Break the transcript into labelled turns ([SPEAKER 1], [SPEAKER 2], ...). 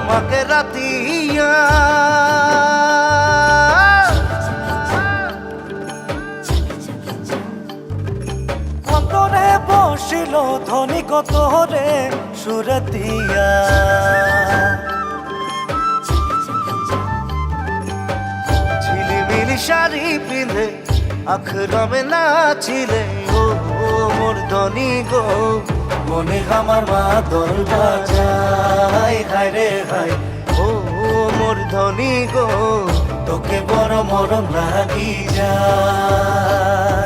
[SPEAKER 1] মাকে রাতিয়া অন্তরে বসিল ধ্বনি কত রে সুরে দিয়া ঝিলিমিলি শাড়ি পিঁধে আখরমে নাচিলে ও মোর ধনী গো মনে আমার মাদল বাজায় হায় রে হায় ও মোর ধনী গো তোকে বড় মরম লাগি যায়।